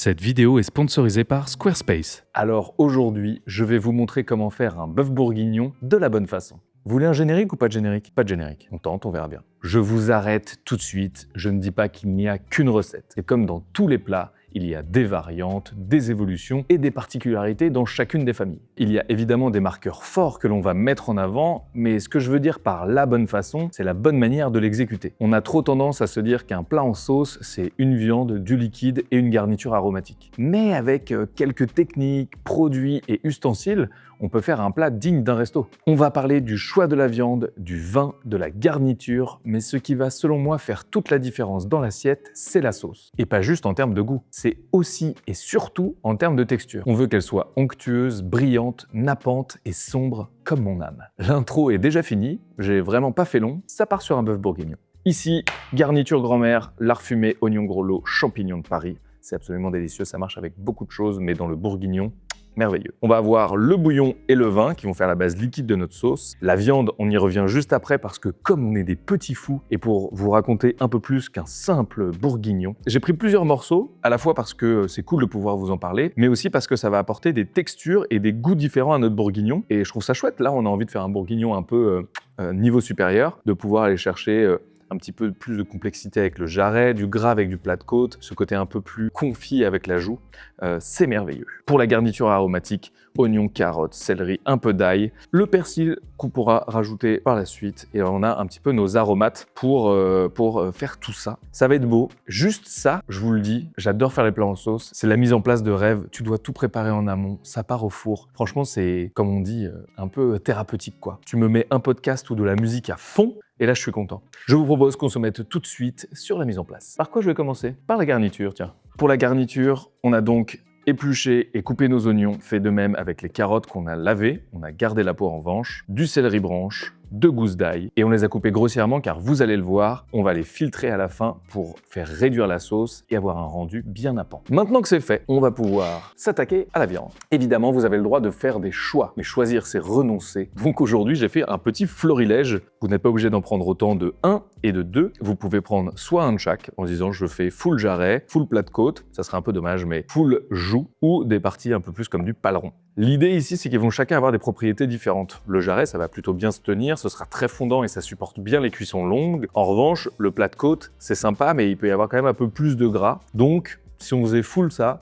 Cette vidéo est sponsorisée par Squarespace. Alors aujourd'hui, je vais vous montrer comment faire un bœuf bourguignon de la bonne façon. Vous voulez un générique ou pas de générique? Pas de générique. On tente, on verra bien. Je vous arrête tout de suite. Je ne dis pas qu'il n'y a qu'une recette. Et comme dans tous les plats, il y a des variantes, des évolutions et des particularités dans chacune des familles. Il y a évidemment des marqueurs forts que l'on va mettre en avant, mais ce que je veux dire par la bonne façon, c'est la bonne manière de l'exécuter. On a trop tendance à se dire qu'un plat en sauce, c'est une viande, du liquide et une garniture aromatique. Mais avec quelques techniques, produits et ustensiles, on peut faire un plat digne d'un resto. On va parler du choix de la viande, du vin, de la garniture, mais ce qui va selon moi faire toute la différence dans l'assiette, c'est la sauce. Et pas juste en termes de goût, c'est aussi et surtout en termes de texture. On veut qu'elle soit onctueuse, brillante, nappante et sombre comme mon âme. L'intro est déjà finie, j'ai vraiment pas fait long, ça part sur un bœuf bourguignon. Ici, garniture grand-mère, lard fumé, oignon gros lot, champignons de Paris. C'est absolument délicieux, ça marche avec beaucoup de choses, mais dans le bourguignon, merveilleux. On va avoir le bouillon et le vin qui vont faire la base liquide de notre sauce. La viande, on y revient juste après parce que comme on est des petits fous, et pour vous raconter un peu plus qu'un simple bourguignon, j'ai pris plusieurs morceaux, à la fois parce que c'est cool de pouvoir vous en parler, mais aussi parce que ça va apporter des textures et des goûts différents à notre bourguignon. Et je trouve ça chouette, là on a envie de faire un bourguignon un peu niveau supérieur, de pouvoir aller chercher un petit peu plus de complexité avec le jarret, du gras avec du plat de côte, ce côté un peu plus confit avec la joue, c'est merveilleux. Pour la garniture aromatique, oignons, carottes, céleri, un peu d'ail, le persil qu'on pourra rajouter par la suite, et on a un petit peu nos aromates pour faire tout ça. Ça va être beau. Juste ça, je vous le dis, j'adore faire les plats en sauce, c'est la mise en place de rêve, tu dois tout préparer en amont, ça part au four. Franchement, c'est, comme on dit, un peu thérapeutique quoi. Tu me mets un podcast ou de la musique à fond, et là, je suis content. Je vous propose qu'on se mette tout de suite sur la mise en place. Par quoi je vais commencer? Par la garniture, tiens. Pour la garniture, on a donc épluché et coupé nos oignons, fait de même avec les carottes qu'on a lavées, on a gardé la peau en revanche, du céleri branche, 2 gousses d'ail, et on les a coupées grossièrement car vous allez le voir, on va les filtrer à la fin pour faire réduire la sauce et avoir un rendu bien nappant. Maintenant que c'est fait, on va pouvoir s'attaquer à la viande. Évidemment, vous avez le droit de faire des choix, mais choisir c'est renoncer. Donc aujourd'hui, j'ai fait un petit florilège. Vous n'êtes pas obligé d'en prendre autant de 1 et de 2. Vous pouvez prendre soit un de chaque, en disant je fais full jarret, full plat de côte, ça serait un peu dommage, mais full joue, ou des parties un peu plus comme du paleron. L'idée ici, c'est qu'ils vont chacun avoir des propriétés différentes. Le jarret, ça va plutôt bien se tenir, ce sera très fondant et ça supporte bien les cuissons longues. En revanche, le plat de côte, c'est sympa, mais il peut y avoir quand même un peu plus de gras. Donc, si on faisait full ça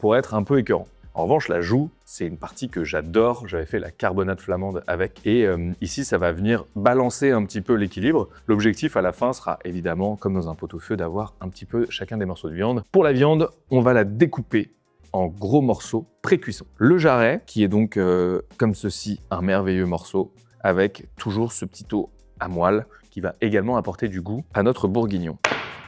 pourrait être un peu écœurant. En revanche, la joue, c'est une partie que j'adore. J'avais fait la carbonate flamande avec. Et ici, ça va venir balancer un petit peu l'équilibre. L'objectif à la fin sera évidemment, comme dans un pot-au-feu, d'avoir un petit peu chacun des morceaux de viande. Pour la viande, on va la découper en gros morceaux pré-cuisson. Le jarret, qui est donc comme ceci, un merveilleux morceau, avec toujours ce petit os à moelle qui va également apporter du goût à notre bourguignon.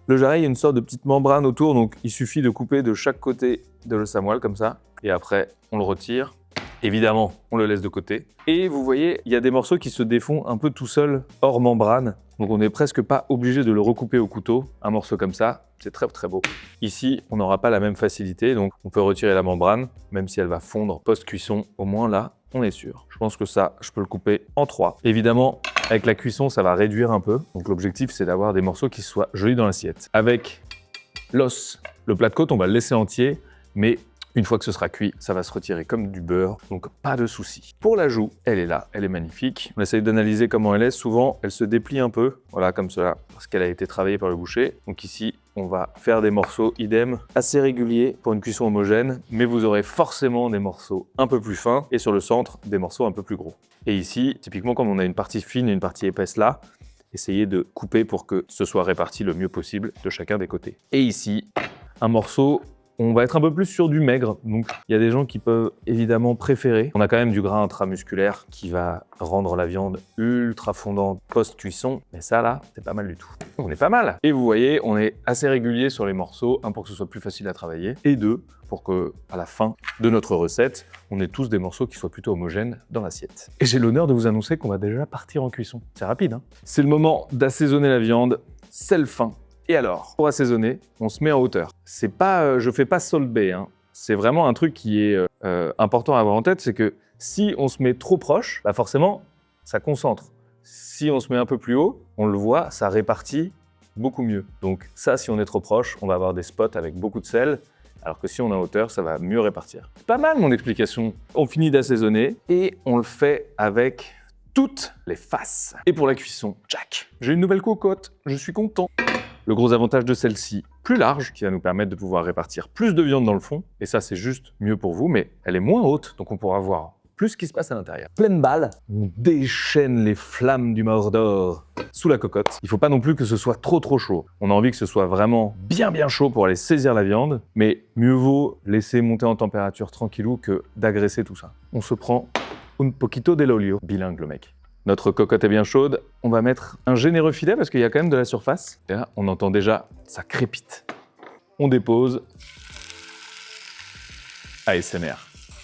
Le jarret, il y a une sorte de petite membrane autour, donc il suffit de couper de chaque côté de l'os à moelle comme ça, et après on le retire. Évidemment, on le laisse de côté. Et vous voyez, il y a des morceaux qui se défont un peu tout seuls, hors membrane. Donc on n'est presque pas obligé de le recouper au couteau. Un morceau comme ça, c'est très très beau. Ici, on n'aura pas la même facilité, donc on peut retirer la membrane, même si elle va fondre post-cuisson. Au moins là, on est sûr. Je pense que ça, je peux le couper en 3. Évidemment, avec la cuisson, ça va réduire un peu. Donc l'objectif, c'est d'avoir des morceaux qui soient jolis dans l'assiette. Avec l'os, le plat de côte, on va le laisser entier, mais une fois que ce sera cuit, ça va se retirer comme du beurre, donc pas de souci. Pour la joue, elle est là, elle est magnifique. On essaye d'analyser comment elle est. Souvent, elle se déplie un peu, voilà, comme cela, parce qu'elle a été travaillée par le boucher. Donc ici, on va faire des morceaux idem, assez réguliers pour une cuisson homogène, mais vous aurez forcément des morceaux un peu plus fins, et sur le centre, des morceaux un peu plus gros. Et ici, typiquement, comme on a une partie fine et une partie épaisse là, essayez de couper pour que ce soit réparti le mieux possible de chacun des côtés. Et ici, un morceau, on va être un peu plus sur du maigre, donc il y a des gens qui peuvent évidemment préférer. On a quand même du gras intramusculaire qui va rendre la viande ultra fondante post-cuisson, mais ça là, c'est pas mal du tout. On est pas mal. Et vous voyez, on est assez régulier sur les morceaux, un pour que ce soit plus facile à travailler, et deux, pour que à la fin de notre recette, on ait tous des morceaux qui soient plutôt homogènes dans l'assiette. Et j'ai l'honneur de vous annoncer qu'on va déjà partir en cuisson. C'est rapide, hein? C'est le moment d'assaisonner la viande, sel fin. Et alors, pour assaisonner, on se met en hauteur. C'est pas, je fais pas Salt Bae, hein. C'est vraiment un truc qui est important à avoir en tête, c'est que si on se met trop proche, bah forcément, ça concentre. Si on se met un peu plus haut, on le voit, ça répartit beaucoup mieux. Donc ça, si on est trop proche, on va avoir des spots avec beaucoup de sel. Alors que si on est en hauteur, ça va mieux répartir. C'est pas mal mon explication. On finit d'assaisonner et on le fait avec toutes les faces. Et pour la cuisson, tchac, j'ai une nouvelle cocotte, je suis content. Le gros avantage de celle-ci, plus large, qui va nous permettre de pouvoir répartir plus de viande dans le fond. Et ça, c'est juste mieux pour vous, mais elle est moins haute, donc on pourra voir plus ce qui se passe à l'intérieur. Pleine balle, on déchaîne les flammes du Mordor sous la cocotte. Il faut pas non plus que ce soit trop chaud. On a envie que ce soit vraiment bien chaud pour aller saisir la viande, mais mieux vaut laisser monter en température tranquillou que d'agresser tout ça. On se prend un poquito de olio, bilingue le mec. Notre cocotte est bien chaude, on va mettre un généreux filet parce qu'il y a quand même de la surface. Et là, on entend déjà, ça crépite. On dépose. ASMR.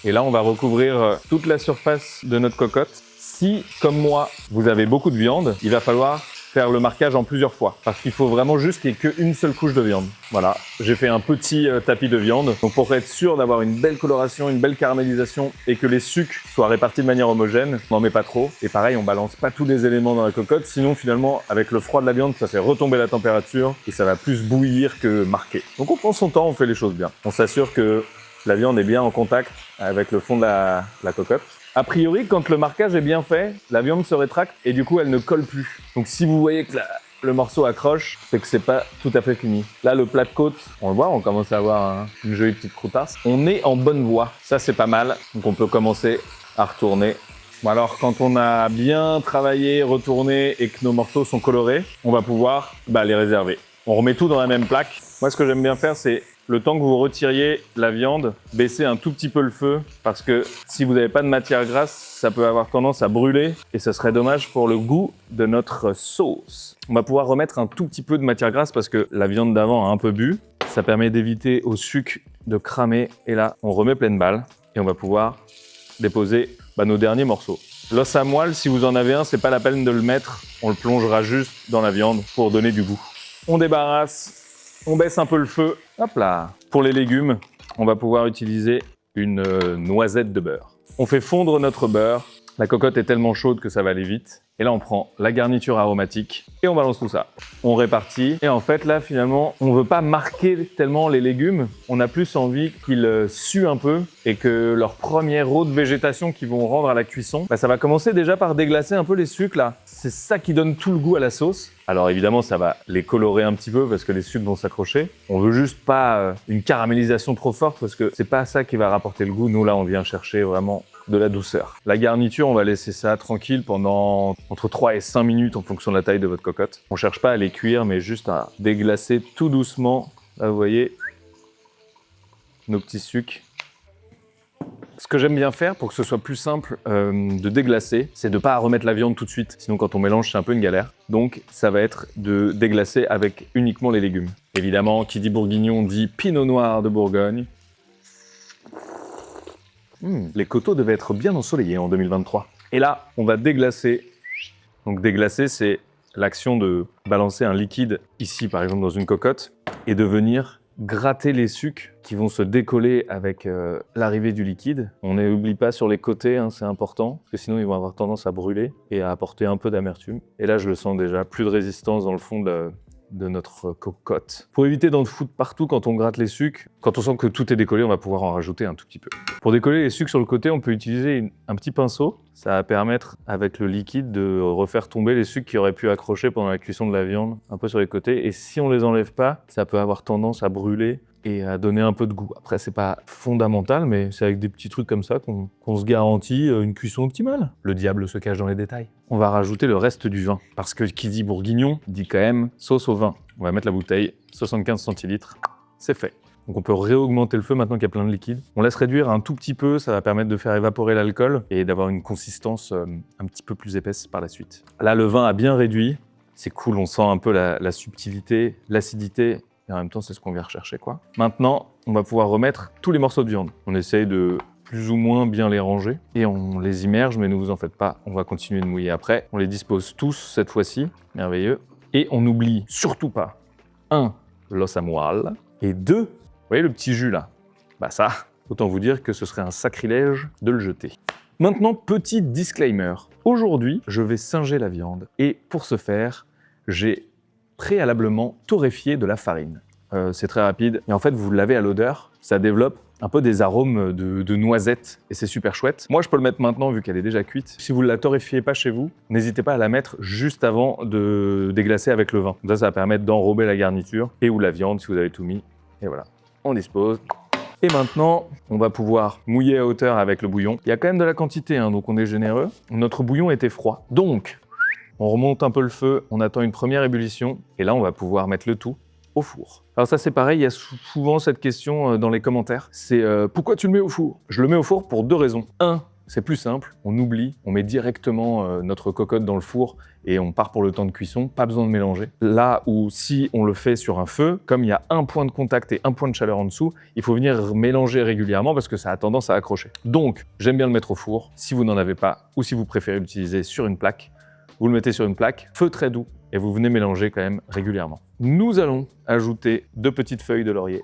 Et là, on va recouvrir toute la surface de notre cocotte. Si, comme moi, vous avez beaucoup de viande, il va falloir faire le marquage en plusieurs fois. Parce qu'il faut vraiment juste qu'il n'y ait qu'une seule couche de viande. Voilà, j'ai fait un petit tapis de viande. Donc pour être sûr d'avoir une belle coloration, une belle caramélisation et que les sucs soient répartis de manière homogène, on n'en met pas trop. Et pareil, on balance pas tous les éléments dans la cocotte. Sinon, finalement, avec le froid de la viande, ça fait retomber la température et ça va plus bouillir que marquer. Donc on prend son temps, on fait les choses bien. On s'assure que la viande est bien en contact avec le fond de la cocotte. A priori, quand le marquage est bien fait, la viande se rétracte et du coup, elle ne colle plus. Donc si vous voyez que le morceau accroche, c'est que c'est pas tout à fait fini. Là, le plat de côte, on le voit, on commence à avoir une jolie petite croutasse. On est en bonne voie. Ça, c'est pas mal. Donc on peut commencer à retourner. Bon alors, quand on a bien travaillé, retourné et que nos morceaux sont colorés, on va pouvoir les réserver. On remet tout dans la même plaque. Moi, ce que j'aime bien faire, c'est le temps que vous retiriez la viande, baissez un tout petit peu le feu parce que si vous n'avez pas de matière grasse, ça peut avoir tendance à brûler et ce serait dommage pour le goût de notre sauce. On va pouvoir remettre un tout petit peu de matière grasse parce que la viande d'avant a un peu bu. Ça permet d'éviter au suc de cramer et là, on remet pleine balle et on va pouvoir déposer nos derniers morceaux. L'os à moelle, si vous en avez un, c'est pas la peine de le mettre. On le plongera juste dans la viande pour donner du goût. On débarrasse. On baisse un peu le feu. Hop là. Pour les légumes, on va pouvoir utiliser une noisette de beurre. On fait fondre notre beurre. La cocotte est tellement chaude que ça va aller vite. Et là, on prend la garniture aromatique et on balance tout ça. On répartit. Et en fait, là, finalement, on ne veut pas marquer tellement les légumes. On a plus envie qu'ils suent un peu et que leur première eau de végétation qu'ils vont rendre à la cuisson, ça va commencer déjà par déglacer un peu les sucs là. C'est ça qui donne tout le goût à la sauce. Alors évidemment, ça va les colorer un petit peu parce que les sucs vont s'accrocher. On veut juste pas une caramélisation trop forte parce que c'est pas ça qui va rapporter le goût. Nous, là, on vient chercher vraiment de la douceur. La garniture, on va laisser ça tranquille pendant entre 3 et 5 minutes en fonction de la taille de votre cocotte. On cherche pas à les cuire, mais juste à déglacer tout doucement. Là, vous voyez, nos petits sucs. Ce que j'aime bien faire pour que ce soit plus simple de déglacer, c'est de ne pas remettre la viande tout de suite. Sinon, quand on mélange, c'est un peu une galère. Donc, ça va être de déglacer avec uniquement les légumes. Évidemment, qui dit bourguignon dit pinot noir de Bourgogne. Les coteaux devaient être bien ensoleillés en 2023. Et là, on va déglacer. Donc déglacer, c'est l'action de balancer un liquide ici, par exemple, dans une cocotte, et de venir gratter les sucs qui vont se décoller avec l'arrivée du liquide. On n'oublie pas sur les côtés, c'est important, parce que sinon ils vont avoir tendance à brûler et à apporter un peu d'amertume. Et là, je le sens déjà, plus de résistance dans le fond de notre cocotte. Pour éviter d'en foutre partout quand on gratte les sucs, quand on sent que tout est décollé, on va pouvoir en rajouter un tout petit peu. Pour décoller les sucs sur le côté, on peut utiliser un petit pinceau. Ça va permettre, avec le liquide, de refaire tomber les sucs qui auraient pu accrocher pendant la cuisson de la viande, un peu sur les côtés. Et si on les enlève pas, ça peut avoir tendance à brûler et à donner un peu de goût. Après, c'est pas fondamental, mais c'est avec des petits trucs comme ça qu'on se garantit une cuisson optimale. Le diable se cache dans les détails. On va rajouter le reste du vin, parce que qui dit bourguignon, dit quand même sauce au vin. On va mettre la bouteille, 75 centilitres, c'est fait. Donc on peut réaugmenter le feu maintenant qu'il y a plein de liquide. On laisse réduire un tout petit peu, ça va permettre de faire évaporer l'alcool et d'avoir une consistance un petit peu plus épaisse par la suite. Là, le vin a bien réduit, c'est cool, on sent un peu la subtilité, l'acidité, et en même temps, c'est ce qu'on vient rechercher, quoi. Maintenant, on va pouvoir remettre tous les morceaux de viande. On essaye de plus ou moins bien les ranger et on les immerge, mais ne vous en faites pas, on va continuer de mouiller après. On les dispose tous cette fois-ci, merveilleux. Et on n'oublie surtout pas, 1, l'os à moelle, et 2, vous voyez le petit jus là? Ça, autant vous dire que ce serait un sacrilège de le jeter. Maintenant, petit disclaimer. Aujourd'hui, je vais singer la viande et pour ce faire, j'ai préalablement torréfié de la farine. c'est très rapide. Et en fait, vous l'avez à l'odeur, ça développe un peu des arômes de noisettes et c'est super chouette. Moi, je peux le mettre maintenant vu qu'elle est déjà cuite. Si vous ne la torréfiez pas chez vous, n'hésitez pas à la mettre juste avant de déglacer avec le vin. Comme ça va permettre d'enrober la garniture et ou la viande si vous avez tout mis. Et voilà, on dispose. Et maintenant, on va pouvoir mouiller à hauteur avec le bouillon. Il y a quand même de la quantité, hein, donc on est généreux. Notre bouillon était froid. Donc, on remonte un peu le feu, on attend une première ébullition et là, on va pouvoir mettre le tout au four. Alors ça c'est pareil, il y a souvent cette question dans les commentaires, c'est pourquoi tu le mets au four? Je le mets au four pour deux raisons. Un, c'est plus simple, on oublie, on met directement notre cocotte dans le four et on part pour le temps de cuisson, pas besoin de mélanger. Là où si on le fait sur un feu, comme il y a un point de contact et un point de chaleur en dessous, il faut venir mélanger régulièrement parce que ça a tendance à accrocher. Donc j'aime bien le mettre au four, si vous n'en avez pas ou si vous préférez l'utiliser sur une plaque, vous le mettez sur une plaque, feu très doux, et vous venez mélanger quand même régulièrement. Nous allons ajouter 2 petites feuilles de laurier,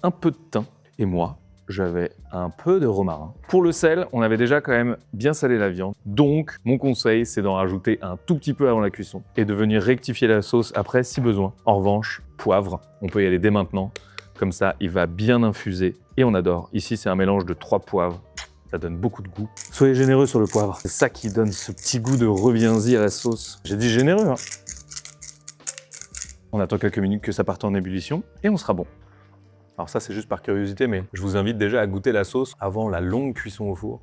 un peu de thym, et moi, j'avais un peu de romarin. Pour le sel, on avait déjà quand même bien salé la viande, donc mon conseil, c'est d'en rajouter un tout petit peu avant la cuisson, et de venir rectifier la sauce après si besoin. En revanche, poivre, on peut y aller dès maintenant, comme ça, il va bien infuser, et on adore. Ici, c'est un mélange de 3 poivres. Ça donne beaucoup de goût. Soyez généreux sur le poivre. C'est ça qui donne ce petit goût de reviens-y à la sauce. J'ai dit généreux, hein. On attend quelques minutes que ça parte en ébullition et on sera bon. Alors ça, c'est juste par curiosité, mais je vous invite déjà à goûter la sauce avant la longue cuisson au four.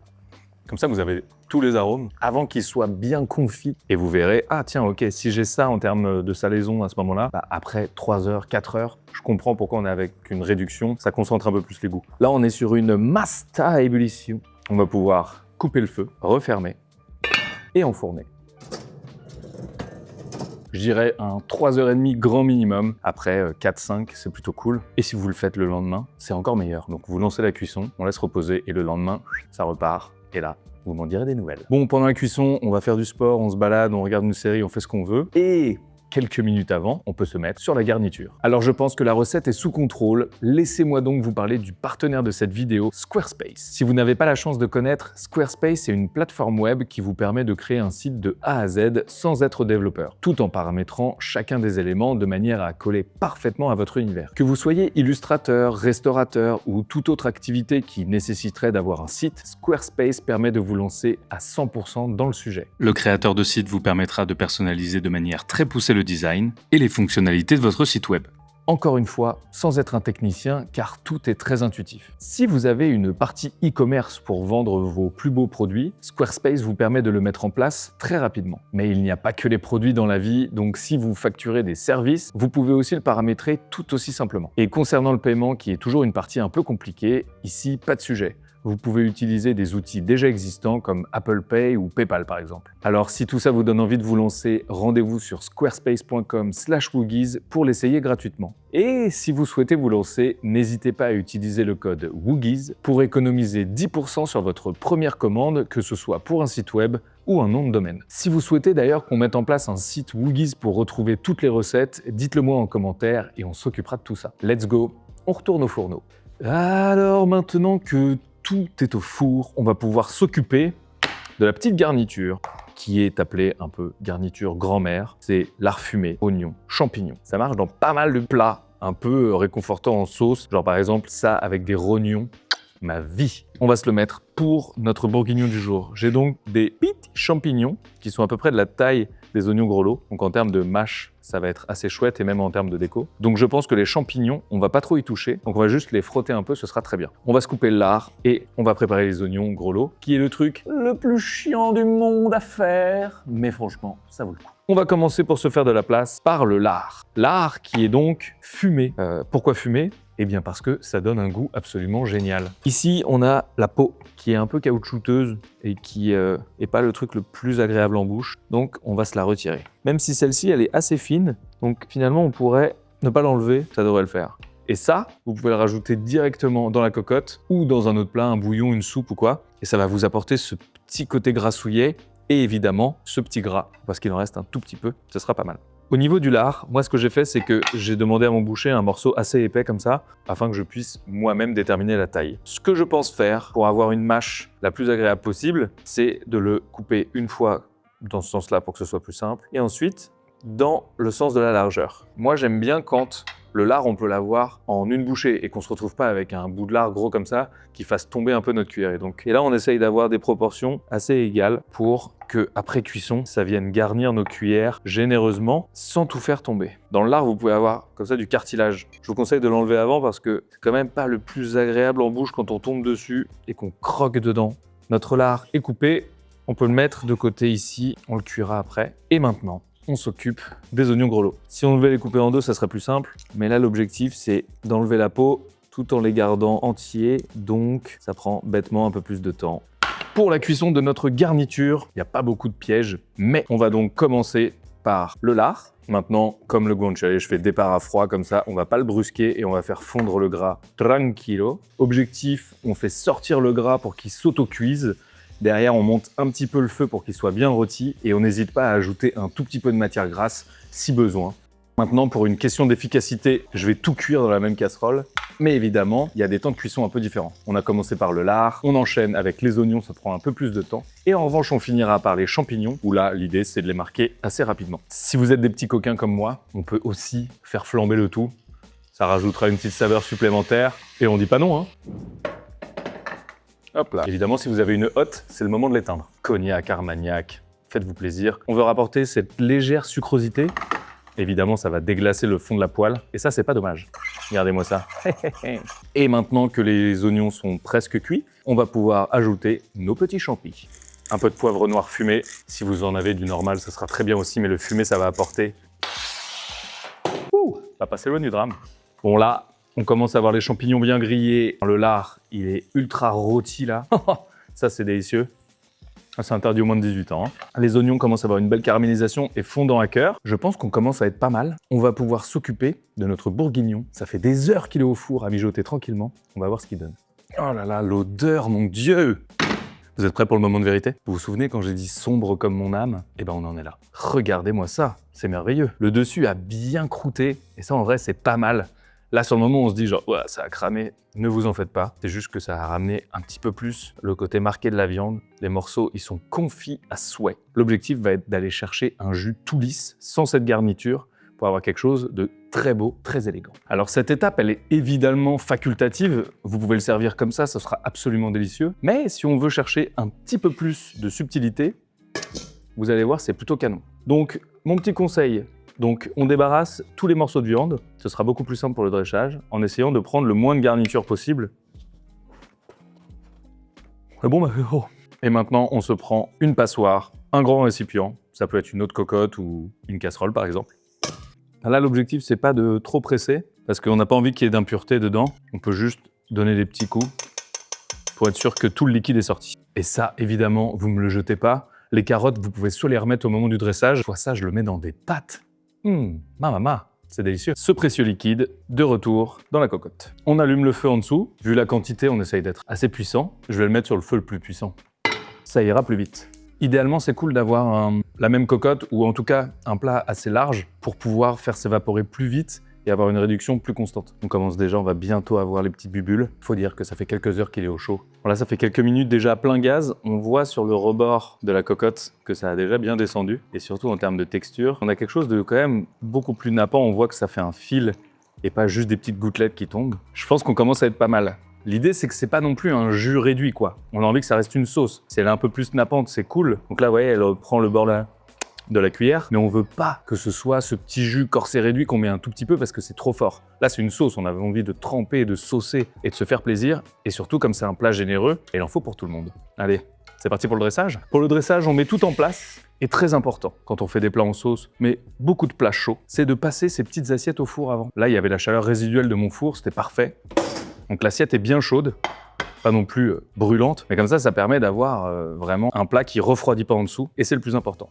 Comme ça, vous avez tous les arômes avant qu'ils soient bien confits. Et vous verrez, ah tiens, ok, si j'ai ça en termes de salaison à ce moment-là, bah, après 3 heures, 4 heures, je comprends pourquoi on est avec une réduction. Ça concentre un peu plus les goûts. Là, on est sur une masta à ébullition. On va pouvoir couper le feu, refermer et enfourner. Je dirais un 3h30 grand minimum. Après 4-5, c'est plutôt cool. Et si vous le faites le lendemain, c'est encore meilleur. Donc vous lancez la cuisson, on laisse reposer et le lendemain, ça repart. Et là, vous m'en direz des nouvelles. Bon, pendant la cuisson, on va faire du sport, on se balade, on regarde une série, on fait ce qu'on veut. Et quelques minutes avant, on peut se mettre sur la garniture. Alors je pense que la recette est sous contrôle. Laissez-moi donc vous parler du partenaire de cette vidéo, Squarespace. Si vous n'avez pas la chance de connaître, Squarespace est une plateforme web qui vous permet de créer un site de A à Z sans être développeur, tout en paramétrant chacun des éléments de manière à coller parfaitement à votre univers. Que vous soyez illustrateur, restaurateur ou toute autre activité qui nécessiterait d'avoir un site, Squarespace permet de vous lancer à 100% dans le sujet. Le créateur de site vous permettra de personnaliser de manière très poussée le design et les fonctionnalités de votre site web. Encore une fois, sans être un technicien, car tout est très intuitif. Si vous avez une partie e-commerce pour vendre vos plus beaux produits, Squarespace vous permet de le mettre en place très rapidement. Mais il n'y a pas que les produits dans la vie, donc si vous facturez des services, vous pouvez aussi le paramétrer tout aussi simplement. Et concernant le paiement, qui est toujours une partie un peu compliquée, ici, pas de sujet. Vous pouvez utiliser des outils déjà existants comme Apple Pay ou PayPal par exemple. Alors si tout ça vous donne envie de vous lancer, rendez-vous sur squarespace.com/woogies pour l'essayer gratuitement. Et si vous souhaitez vous lancer, n'hésitez pas à utiliser le code WOOGIES pour économiser 10% sur votre première commande, que ce soit pour un site web ou un nom de domaine. Si vous souhaitez d'ailleurs qu'on mette en place un site WOOGIES pour retrouver toutes les recettes, dites-le moi en commentaire et on s'occupera de tout ça. Let's go, on retourne au fourneau. Alors maintenant que tout est au four, on va pouvoir s'occuper de la petite garniture qui est appelée un peu garniture grand-mère. C'est lard fumé, oignons, champignons. Ça marche dans pas mal de plats un peu réconfortants en sauce, genre par exemple ça avec des rognons, ma vie. On va se le mettre pour notre bourguignon du jour. J'ai donc des petits champignons qui sont à peu près de la taille des oignons gros lots. Donc en termes de mâche, ça va être assez chouette et même en termes de déco. Donc je pense que les champignons, on va pas trop y toucher. Donc on va juste les frotter un peu, ce sera très bien. On va se couper le lard et on va préparer les oignons gros lots, qui est le truc le plus chiant du monde à faire. Mais franchement, ça vaut le coup. On va commencer pour se faire de la place par le lard. Lard qui est donc fumé. Pourquoi fumé ? Eh bien parce que ça donne un goût absolument génial. Ici, on a la peau qui est un peu caoutchouteuse et qui est pas le truc le plus agréable en bouche. Donc on va se la retirer. Même si celle-ci, elle est assez fine, donc finalement on pourrait ne pas l'enlever, ça devrait le faire. Et ça, vous pouvez le rajouter directement dans la cocotte ou dans un autre plat, un bouillon, une soupe ou quoi. Et ça va vous apporter ce petit côté grassouillet et évidemment ce petit gras, parce qu'il en reste un tout petit peu, ce sera pas mal. Au niveau du lard, moi ce que j'ai fait, c'est que j'ai demandé à mon boucher un morceau assez épais comme ça, afin que je puisse moi-même déterminer la taille. Ce que je pense faire pour avoir une mâche la plus agréable possible, c'est de le couper une fois dans ce sens-là pour que ce soit plus simple, et ensuite dans le sens de la largeur. Moi j'aime bien quand le lard, on peut l'avoir en une bouchée et qu'on se retrouve pas avec un bout de lard gros comme ça qui fasse tomber un peu notre cuillère. Et là, on essaye d'avoir des proportions assez égales pour que, après cuisson, ça vienne garnir nos cuillères généreusement sans tout faire tomber. Dans le lard, vous pouvez avoir comme ça du cartilage. Je vous conseille de l'enlever avant parce que c'est quand même pas le plus agréable en bouche quand on tombe dessus et qu'on croque dedans. Notre lard est coupé, on peut le mettre de côté ici, on le cuira après. Et maintenant, on s'occupe des oignons grelots. Si on devait les couper en deux, ça serait plus simple. Mais là, l'objectif, c'est d'enlever la peau tout en les gardant entiers. Donc, ça prend bêtement un peu plus de temps. Pour la cuisson de notre garniture, il n'y a pas beaucoup de pièges. Mais on va donc commencer par le lard. Maintenant, comme le guanciale, je fais départ à froid comme ça. On va pas le brusquer et on va faire fondre le gras tranquillo. Objectif, on fait sortir le gras pour qu'il s'auto-cuise. Derrière, on monte un petit peu le feu pour qu'il soit bien rôti et on n'hésite pas à ajouter un tout petit peu de matière grasse si besoin. Maintenant, pour une question d'efficacité, je vais tout cuire dans la même casserole. Mais évidemment, il y a des temps de cuisson un peu différents. On a commencé par le lard, on enchaîne avec les oignons, ça prend un peu plus de temps. Et en revanche, on finira par les champignons, où là, l'idée, c'est de les marquer assez rapidement. Si vous êtes des petits coquins comme moi, on peut aussi faire flamber le tout. Ça rajoutera une petite saveur supplémentaire. Et on dit pas non, hein. Hop là. Évidemment, si vous avez une hotte, c'est le moment de l'éteindre. Cognac, Armagnac, faites-vous plaisir. On veut rapporter cette légère sucrosité. Évidemment, ça va déglacer le fond de la poêle. Et ça, c'est pas dommage. Regardez-moi ça. Et maintenant que les oignons sont presque cuits, on va pouvoir ajouter nos petits champis. Un peu de poivre noir fumé. Si vous en avez du normal, ça sera très bien aussi, mais le fumé, ça va apporter... Ouh, va passer loin du drame. Bon là, on commence à voir les champignons bien grillés. Le lard, il est ultra rôti là. Ça, c'est délicieux. C'est interdit au moins de 18 ans. Les oignons commencent à avoir une belle caramélisation et fondant à cœur. Je pense qu'on commence à être pas mal. On va pouvoir s'occuper de notre bourguignon. Ça fait des heures qu'il est au four à mijoter tranquillement. On va voir ce qu'il donne. Oh là là, l'odeur, mon Dieu! Vous êtes prêts pour le moment de vérité? Vous vous souvenez quand j'ai dit sombre comme mon âme? Eh ben on en est là. Regardez-moi ça, c'est merveilleux. Le dessus a bien croûté et ça en vrai c'est pas mal. Là, sur le moment, on se dit genre, ouais, ça a cramé. Ne vous en faites pas. C'est juste que ça a ramené un petit peu plus le côté marqué de la viande. Les morceaux, ils sont confits à souhait. L'objectif va être d'aller chercher un jus tout lisse, sans cette garniture, pour avoir quelque chose de très beau, très élégant. Alors, cette étape, elle est évidemment facultative. Vous pouvez le servir comme ça sera absolument délicieux. Mais si on veut chercher un petit peu plus de subtilité, vous allez voir, c'est plutôt canon. Donc, mon petit conseil, donc, on débarrasse tous les morceaux de viande. Ce sera beaucoup plus simple pour le dressage, en essayant de prendre le moins de garniture possible. C'est bon, bah, oh. Et maintenant, on se prend une passoire, un grand récipient. Ça peut être une autre cocotte ou une casserole, par exemple. Là, l'objectif, c'est pas de trop presser, parce qu'on n'a pas envie qu'il y ait d'impureté dedans. On peut juste donner des petits coups pour être sûr que tout le liquide est sorti. Et ça, évidemment, vous me le jetez pas. Les carottes, vous pouvez soit les remettre au moment du dressage, soit ça, je le mets dans des pâtes. Mama, c'est délicieux. Ce précieux liquide, de retour dans la cocotte. On allume le feu en dessous. Vu la quantité, on essaye d'être assez puissant. Je vais le mettre sur le feu le plus puissant. Ça ira plus vite. Idéalement, c'est cool d'avoir la même cocotte, ou en tout cas un plat assez large, pour pouvoir faire s'évaporer plus vite et avoir une réduction plus constante. On commence déjà, on va bientôt avoir les petites bubules. Faut dire que ça fait quelques heures qu'il est au chaud. Voilà, ça fait quelques minutes déjà à plein gaz. On voit sur le rebord de la cocotte que ça a déjà bien descendu. Et surtout en termes de texture, on a quelque chose de quand même beaucoup plus nappant. On voit que ça fait un fil et pas juste des petites gouttelettes qui tombent. Je pense qu'on commence à être pas mal. L'idée, c'est que c'est pas non plus un jus réduit, quoi. On a envie que ça reste une sauce. Si elle est un peu plus nappante, c'est cool. Donc là, vous voyez, elle prend le bord là de la cuillère, mais on veut pas que ce soit ce petit jus corsé réduit qu'on met un tout petit peu parce que c'est trop fort. Là, c'est une sauce, on avait envie de tremper, de saucer et de se faire plaisir. Et surtout, comme c'est un plat généreux, il en faut pour tout le monde. Allez, c'est parti pour le dressage. Pour le dressage, on met tout en place. Et très important, quand on fait des plats en sauce, mais beaucoup de plats chauds, c'est de passer ces petites assiettes au four avant. Là, il y avait la chaleur résiduelle de mon four, c'était parfait. Donc l'assiette est bien chaude, pas non plus brûlante, mais comme ça permet d'avoir vraiment un plat qui refroidit pas en dessous, et c'est le plus important.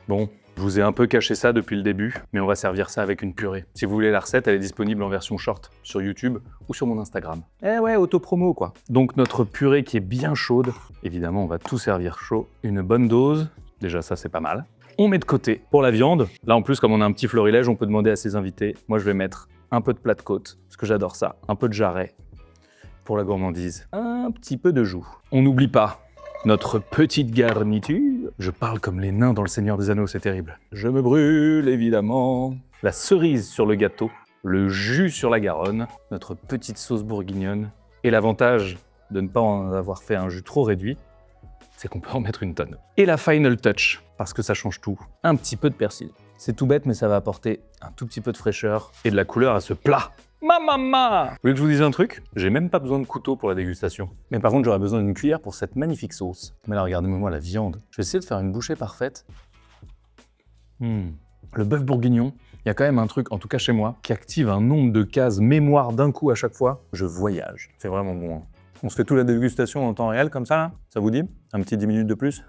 Bon, je vous ai un peu caché ça depuis le début, mais on va servir ça avec une purée. Si vous voulez la recette, elle est disponible en version short sur YouTube ou sur mon Instagram. Eh ouais, auto-promo quoi. Donc notre purée qui est bien chaude, évidemment on va tout servir chaud. Une bonne dose, déjà ça c'est pas mal. On met de côté. Pour la viande, là en plus comme on a un petit florilège, on peut demander à ses invités. Moi je vais mettre un peu de plat de côte, parce que j'adore ça. Un peu de jarret pour la gourmandise. Un petit peu de joux. On n'oublie pas notre petite garniture. Je parle comme les nains dans Le Seigneur des Anneaux, c'est terrible. Je me brûle, évidemment. la cerise sur le gâteau, le jus sur la Garonne, notre petite sauce bourguignonne. Et l'avantage de ne pas en avoir fait un jus trop réduit, c'est qu'on peut en mettre une tonne. Et la final touch, parce que ça change tout, un petit peu de persil. C'est tout bête, mais ça va apporter un tout petit peu de fraîcheur et de la couleur à ce plat. Ma maman! Vous voulez que je vous dise un truc? J'ai même pas besoin de couteau pour la dégustation. Mais par contre, j'aurais besoin d'une cuillère pour cette magnifique sauce. Mais là, regardez-moi la viande. Je vais essayer de faire une bouchée parfaite. Le bœuf bourguignon, il y a quand même un truc, en tout cas chez moi, qui active un nombre de cases mémoire d'un coup à chaque fois. Je voyage. C'est vraiment bon. Hein. On se fait toute la dégustation en temps réel comme ça, là? Ça vous dit? Un petit 10 minutes de plus?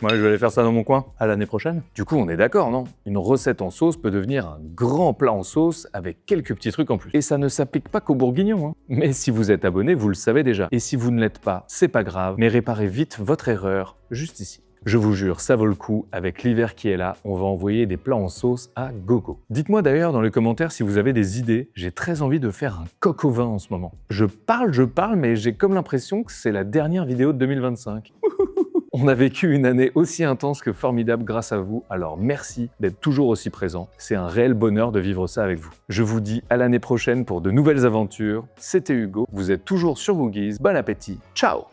Moi, je vais aller faire ça dans mon coin. À l'année prochaine. Du coup, on est d'accord, non? Une recette en sauce peut devenir un grand plat en sauce avec quelques petits trucs en plus. Et ça ne s'applique pas qu'aux bourguignons, hein. Mais si vous êtes abonné, vous le savez déjà. Et si vous ne l'êtes pas, c'est pas grave, mais réparez vite votre erreur juste ici. Je vous jure, ça vaut le coup, avec l'hiver qui est là, on va envoyer des plats en sauce à gogo. Dites-moi d'ailleurs dans les commentaires si vous avez des idées, j'ai très envie de faire un coq au vin en ce moment. Je parle, mais j'ai comme l'impression que c'est la dernière vidéo de 2025. On a vécu une année aussi intense que formidable grâce à vous, alors merci d'être toujours aussi présent. C'est un réel bonheur de vivre ça avec vous. Je vous dis à l'année prochaine pour de nouvelles aventures. C'était Hugo, vous êtes toujours sur Woogies, bon appétit, ciao!